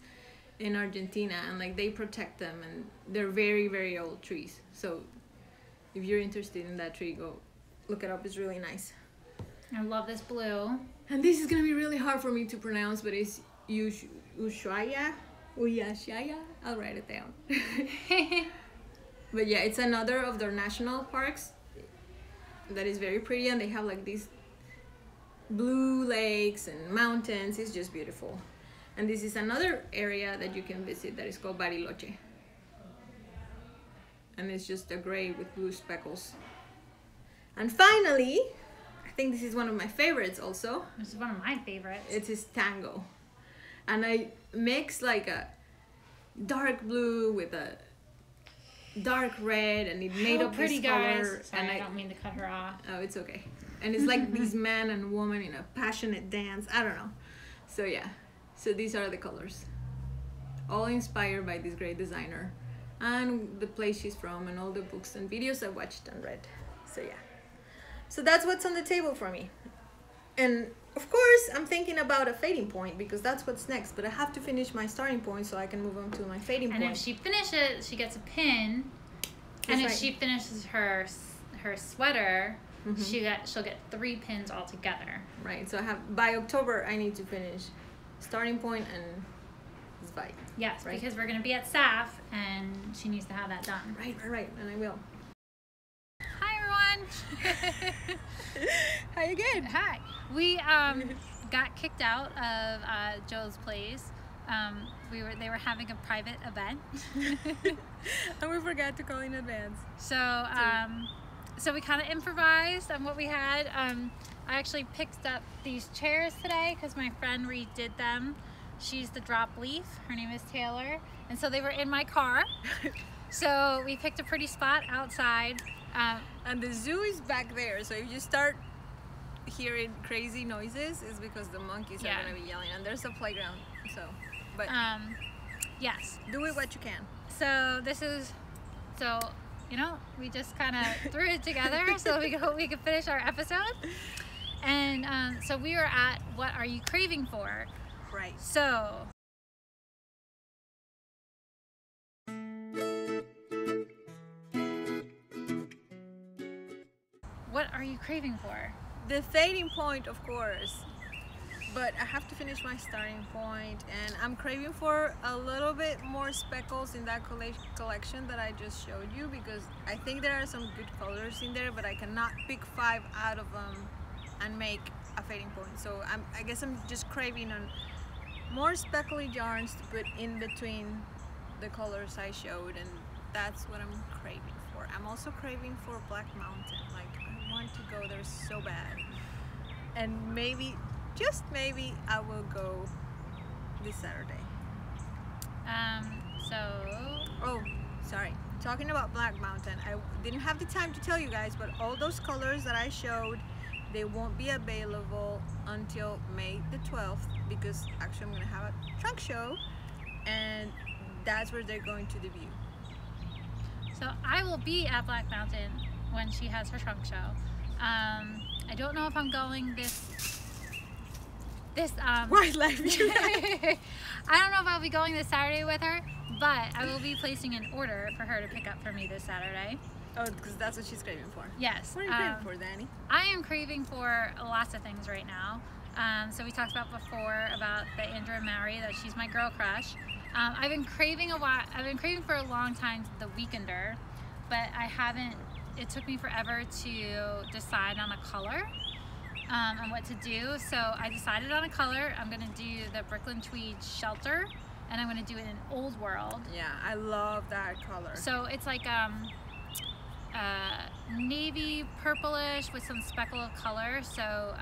in Argentina, and like they protect them, and they're very, very old trees. So if you're interested in that tree, go look it up. It's really nice. I love this blue. And this is gonna be really hard for me to pronounce, but it's Uyashaya. I'll write it down. But yeah, it's another of their national parks that is very pretty, and they have like these blue lakes and mountains. It's just beautiful. And this is another area that you can visit that is called Bariloche. And it's just a gray with blue speckles. And finally, I think this is one of my favorites also. This is one of my favorites. It is tango. And I mix like a dark blue with a dark red, and it made up pretty this guys. color. Sorry, and I don't mean to cut her off. Oh, it's okay. And it's like this man and woman in a passionate dance. I don't know. So yeah. So these are the colors. All inspired by this great designer and the place she's from and all the books and videos I watched and read. So yeah. So that's what's on the table for me. And of course, I'm thinking about a fading point because that's what's next. But I have to finish my starting point so I can move on to my fading point. And if she finishes, she gets a pin. And if she finishes her sweater, she'll get 3 pins all together. Right. So I have by October I need to finish Starting Point and Zvite. Yes, right? because we're gonna be at SAF and she needs to have that done. Right. And I will. Hi everyone. Hi again. Hi. We got kicked out of Joe's place. They were having a private event. And we forgot to call in advance. So we kind of improvised on what we had. I actually picked up these chairs today because my friend redid them. She's the drop leaf. Her name is Taylor. And so they were in my car. So we picked a pretty spot outside. And the zoo is back there. So if you start hearing crazy noises, it's because the monkeys are going to be yelling. And there's a playground. But yes. Do it what you can. So we just kind of threw it together so we could finish our episode. And so we were at What Are You Craving For? Right. So what are you craving for? The fading point, of course. But I have to finish my Starting Point, and I'm craving for a little bit more speckles in that collection that I just showed you, because I think there are some good colors in there, but I cannot pick 5 out of them and make a fading point. So I guess I'm just craving on more speckly yarns to put in between the colors I showed, and that's what I'm craving for. I'm also craving for Black Mountain. Like, I want to go there so bad, and maybe, just maybe, I will go this Saturday. Oh, sorry. Talking about Black Mountain, I didn't have the time to tell you guys, but all those colors that I showed, they won't be available until May the 12th, because actually I'm going to have a trunk show, and that's where they're going to debut. So I will be at Black Mountain when she has her trunk show. I don't know if I'm going this wildlife. I don't know if I'll be going this Saturday with her, but I will be placing an order for her to pick up for me this Saturday. Oh, because that's what she's craving for. Yes. What are you craving for, Danny? I am craving for lots of things right now. So we talked about before about the Andrea Mowry, that she's my girl crush. I've been craving for a long time the Weekender, but I haven't. It took me forever to decide on a color and what to do. So I decided on a color. I'm gonna do the Brooklyn Tweed Shelter, and I'm gonna do it in Old World. Yeah, I love that color. So it's like navy purplish with some speckled color. So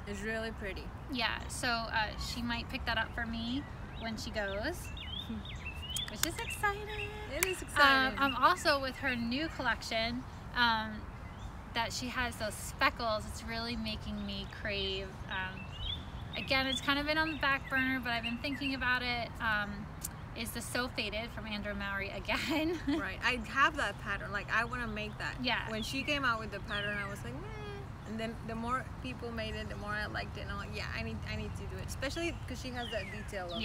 it's really pretty. Yeah. So she might pick that up for me when she goes, which is exciting. It is exciting. I'm also with her new collection that she has those speckles. It's really making me crave. Again, it's kind of been on the back burner, but I've been thinking about it. Is the So Faded from Andrea Mowry again. Right. I have that pattern. Like, I want to make that. Yeah. When she came out with the pattern, I was like, meh. And then the more people made it, the more I liked it. And I'm like, yeah, I need to do it. Especially because she has that detail of,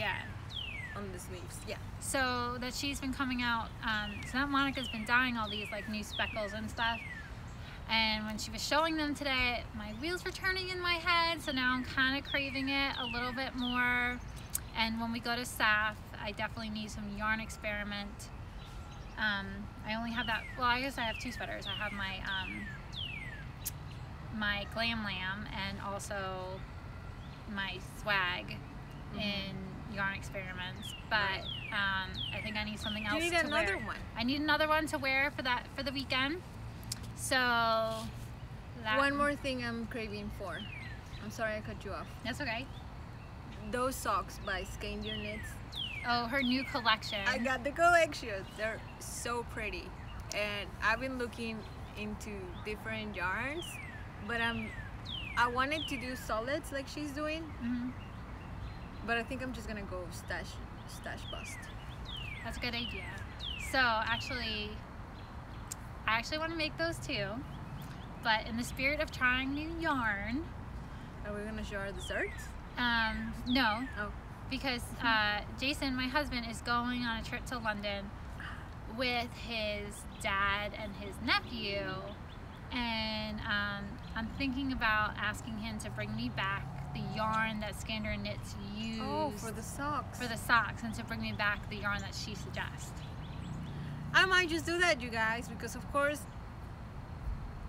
on the sleeves. Yeah. So that she's been coming out. So that Monica's been dyeing all these like new speckles and stuff. And when she was showing them today, my wheels were turning in my head. So now I'm kind of craving it a little bit more. And when we go to SAF, I definitely need some yarn experiment. I only have that. Well, I guess I have 2 sweaters. I have my my Glam Lamb and also my swag in yarn experiments. But I think I need something else. You need another one. I need another one to wear for the weekend. So one more thing I'm craving for. I'm sorry I cut you off. That's okay. Those socks by Scandier Knits. Oh, her new collection. I got the collection. They're so pretty, and I've been looking into different yarns, but I wanted to do solids like she's doing, but I think I'm just gonna go stash bust. That's a good idea. So actually, I actually want to make those too, but in the spirit of trying new yarn. Are we gonna show our desserts? No. Oh. Because Jason, my husband, is going on a trip to London with his dad and his nephew, and I'm thinking about asking him to bring me back the yarn that Skander Knits used. Oh, for the socks. For the socks, and to bring me back the yarn that she suggests. I might just do that, you guys, because of course,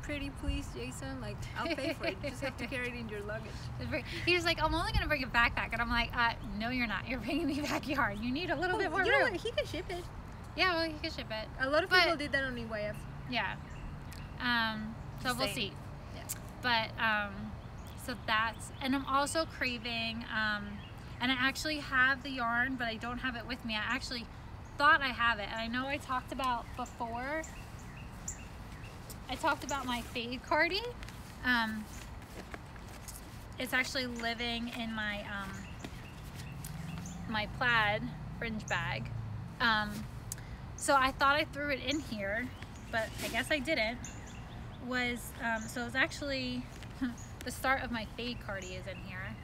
pretty please, Jason, like, I'll pay for it. You just have to carry it in your luggage. He was like, I'm only gonna bring a backpack, and I'm like, no, you're not. You're bringing me back yarn. You need a little bit more room. You know what? He can ship it. Yeah, well, he can ship it. A lot of people did that on EYF. Yeah. So we'll see. Yeah. But so that's, and I'm also craving, and I actually have the yarn, but I don't have it with me. I actually thought I have it, and I know I talked about before. I talked about my fade cardi. It's actually living in my my plaid fringe bag. So I thought I threw it in here, but I guess I didn't. So it was actually the start of my fade cardi is in here,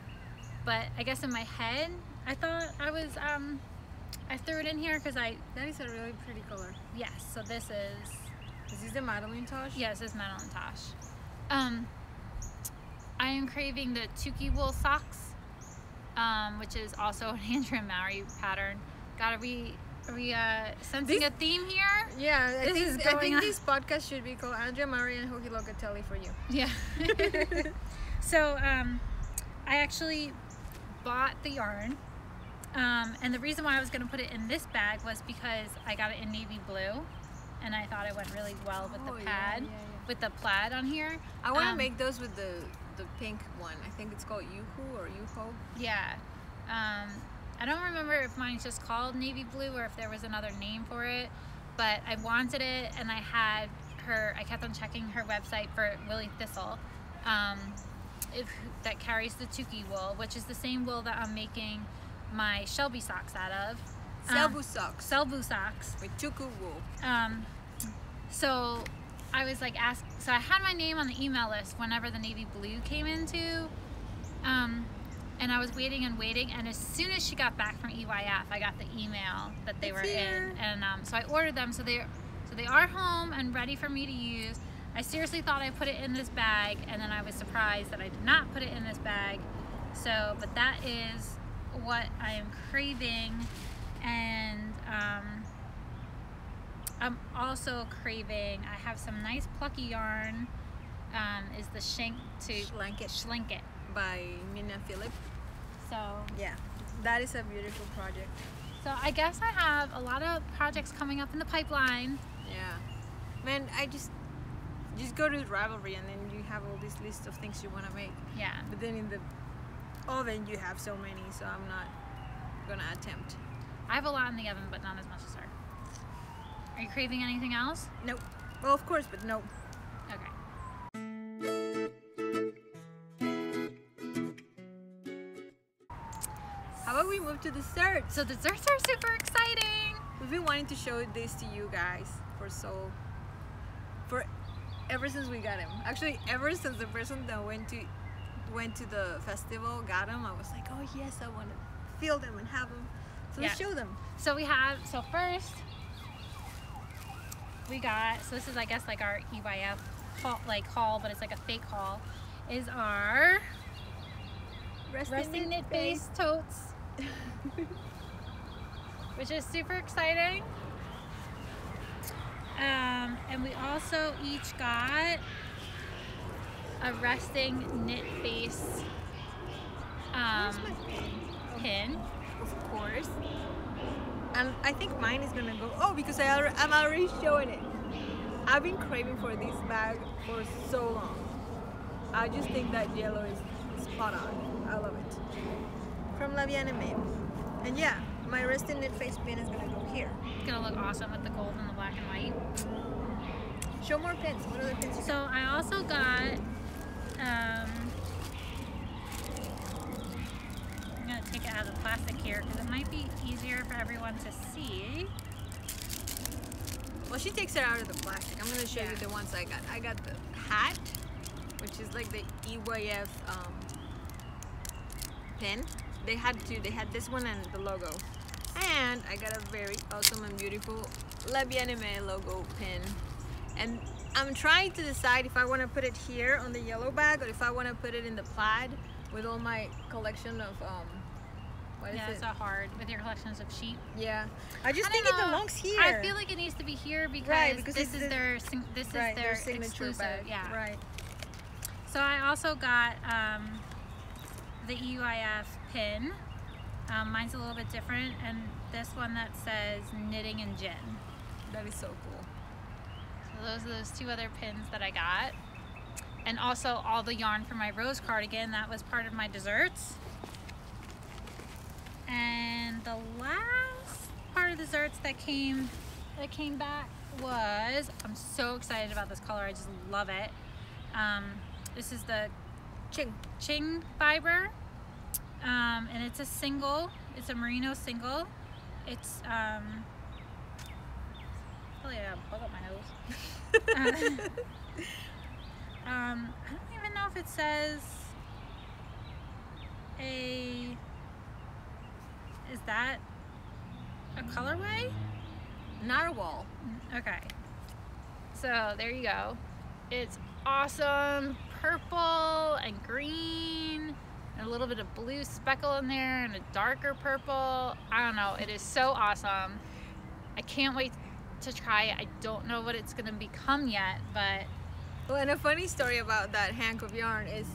but I guess in my head I thought I was I threw it in here because that is a really pretty color. Yes. So this is the Madeline Tosh? Yes, this is Madeline Tosh. I am craving the Tuki wool socks, which is also an Andrea and Mowry pattern. Are we sensing a theme here? Yeah, I think this podcast should be called Andrea, Mowry, and Hohi Locatelli for you. Yeah. So I actually bought the yarn, and the reason why I was going to put it in this bag was because I got it in navy blue, and I thought it went really well with the pad, with the plaid on here. I want to make those with the pink one. I think it's called Yuhu or Yuho. Yeah. I don't remember if mine's just called navy blue or if there was another name for it, but I wanted it, and I kept on checking her website for Willie Thistle, that carries the Tuki wool, which is the same wool that I'm making my Shelby socks out of. Selbu socks. Selbu socks. With Tuku wool. So I was like, so I had my name on the email list whenever the navy blue came into, and I was waiting, and as soon as she got back from EYF, I got the email that they were in, and so I ordered them. So they are home and ready for me to use. I seriously thought I put it in this bag, and then I was surprised that I did not put it in this bag. So, but that is what I am craving, and I'm also craving, I have some nice plucky yarn, is the Schlenket by Mina Phillip. So yeah, that is a beautiful project. So I guess I have a lot of projects coming up in the pipeline. Yeah, man, I just go to Ravelry, and then you have all this list of things you want to make. Yeah. But then in the oven you have so many, so I'm not gonna attempt. I have a lot in the oven, but not as much as her. Are you craving anything else? Nope. Well, of course, but no. Okay. How about we move to desserts? So desserts are super exciting. We've been wanting to show this to you guys ever since we got him. Actually, ever since the person that went to the festival got him, I was like, oh yes, I want to feel them and have them. So let's show them. So first we got, so this is, I guess, like our EYF haul, but it's like a fake haul, is our Resting Knit Base totes, which is super exciting. And we also each got a Resting Knit Base pin. Of course. And I think mine is gonna go, because I'm already showing it. I've been craving for this bag for so long. I just think that yellow is spot on. I love it. From La Aimee. And yeah, my Resting Knit face pin is gonna go here. It's gonna look awesome with the gold and the black and white. Show more pins. What other pins? So I also got, I'm gonna take it out of the plastic here because it might be easier for everyone to see. Well, she takes it out of the plastic. I'm gonna show you the ones I got. I got the hat, which is like the EYF pin. They had this one and the logo. And I got a very awesome and beautiful La Aimee logo pin. And I'm trying to decide if I want to put it here on the yellow bag or if I want to put it in the plaid with all my collection of what is it? It's so hard with your collections of sheep. Yeah, I just think it belongs here. I feel like it needs to be here because this is their signature exclusive bag. Yeah. Right. So I also got the EUIF pin. Mine's a little bit different, and this one that says knitting and gin. That is so cool. So those are those two other pins that I got. And also all the yarn for my rose cardigan, that was part of my desserts. And the last part of the desserts that came back was, I'm so excited about this color, I just love it. This is the Ching fiber, and it's a single, it's a merino single. It's probably a bug up my nose. I don't even know if it says is that a colorway? Narwhal. Okay, so there you go. It's awesome, purple and green, and a little bit of blue speckle in there, and a darker purple. I don't know, it is so awesome. I can't wait to try it. I don't know what it's gonna become yet, but well, and a funny story about that hank of yarn is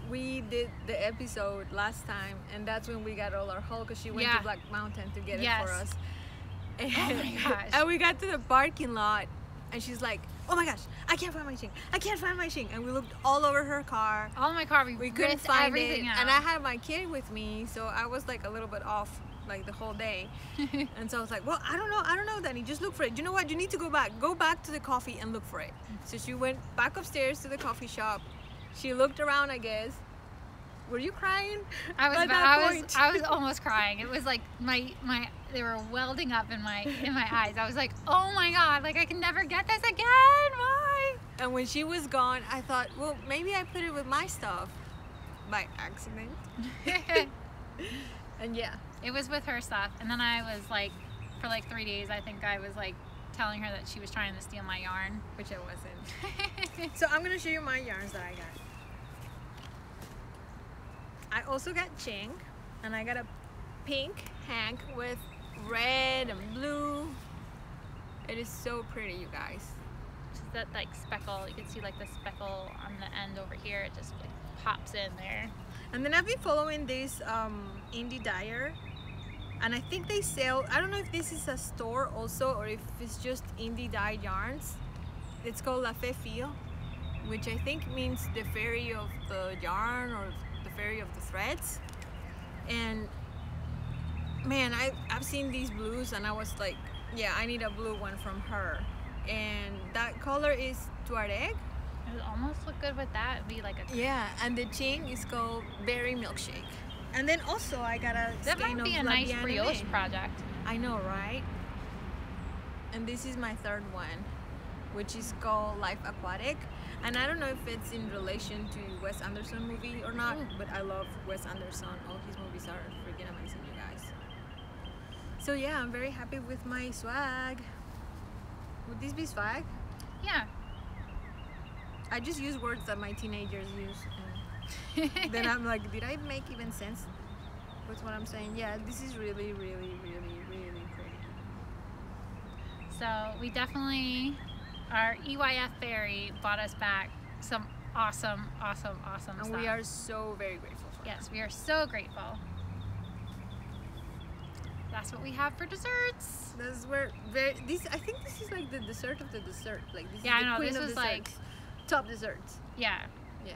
we did the episode last time, and that's when we got all our haul because she went to Black Mountain to get it for us. And, oh my gosh. And we got to the parking lot, and she's like, oh my gosh, I can't find my shing. I can't find my shing. And we looked all over her car. All in my car, we couldn't find everything it. out. And I had my kid with me, so I was like a little bit off like the whole day. And so I was like, well, I don't know, Danny, just look for it. You know what? You need to go back to the coffee and look for it. So she went back upstairs to the coffee shop. She looked around, I guess. Were you crying? I was almost crying. It was like they were welding up in my eyes. I was like, oh my god, like I can never get this again. Why? And when she was gone, I thought, well, maybe I put it with my stuff by accident. And yeah, it was with her stuff. And then I was like, for like 3 days, I think I was like telling her that she was trying to steal my yarn, which I wasn't. So I'm gonna show you my yarns that I got. I also got Ching, and I got a pink hank with red and blue. It is so pretty, you guys. Just that like speckle, you can see like the speckle on the end over here. It just like pops in there. And then I've been following this indie dyer, and I think they sell, I don't know if this is a store also or if it's just indie dye yarns. It's called La Fée Fille, which I think means the fairy of the yarn or the fairy of the threads. And man, I've seen these blues and I was like, yeah, I need a blue one from her. And that color is Tuareg. It would almost look good with that. It'd be like a and the Ching is called Berry Milkshake. And then also I got a that might be a nice brioche project. I know, right? And this is my third one, which is called Life Aquatic. And I don't know if it's in relation to Wes Anderson movie or not, but I love Wes Anderson. All his movies are freaking amazing, you guys. So yeah, I'm very happy with my swag. Would this be swag? Yeah. I just use words that my teenagers use. And then I'm like, did I make even sense with what I'm saying? Yeah, this is really, really, really, really pretty. So we definitely, our EYF Fairy bought us back some awesome stuff. And we are so very grateful for Yes, we are so grateful. That's what we have for desserts. That's where I think this is like the dessert of the dessert. Like this is I the know, queen this of was desserts. like Top desserts. Yeah. Yeah.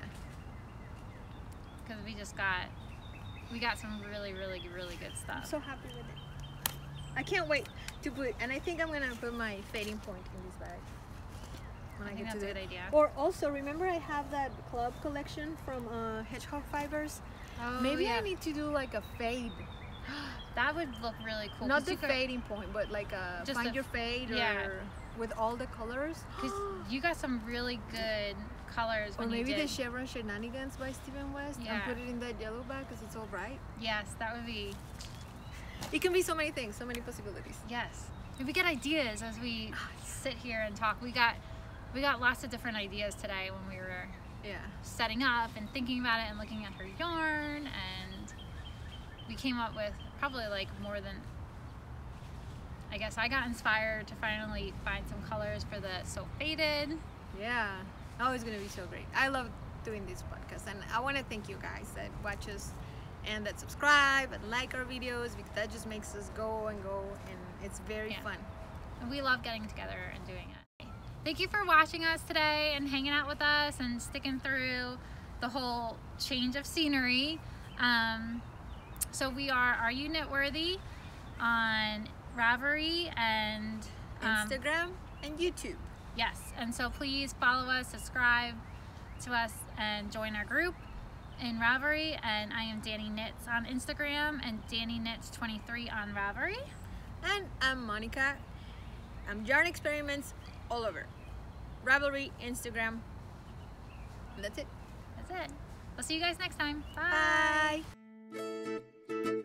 Because we got some really good stuff. I'm so happy with it. I can't wait to put, and I think I'm gonna put my fading point in this bag when I think get to that's a it. good idea. Or also, remember I have that club collection from Hedgehog Fibers. Oh, Maybe yeah. I need to do like a fade. That would look really cool. Not the fading point, but like a Just find a- your fade yeah. or with all the colors. Because you got some really good colors Or when maybe you the did. Chevron Shenanigans by Stephen West and Yeah. put it in that yellow bag because it's all bright. Yes, that would be. It can be so many things, so many possibilities. Yes. If we get ideas as we sit here and talk. We got we got lots of different ideas today when we were setting up and thinking about it and looking at her yarn, and we came up with probably like more than, I guess I got inspired to finally find some colors for the So Faded. Yeah, oh, it's gonna be so great. I love doing this podcast, and I want to thank you guys that watch us and that subscribe and like our videos, because that just makes us go and go, and it's very fun. And we love getting together and doing it. Thank you for watching us today and hanging out with us and sticking through the whole change of scenery. So we are You Knitworthy on Ravelry and Instagram and YouTube. Yes, and so please follow us, subscribe to us, and join our group in Ravelry. And I am Danni Knits on Instagram and Danni Knits 23 on Ravelry. And I'm Monica. I'm Yarn Experiments all over Ravelry, Instagram. And that's it. That's it. We'll see you guys next time. Bye. Bye.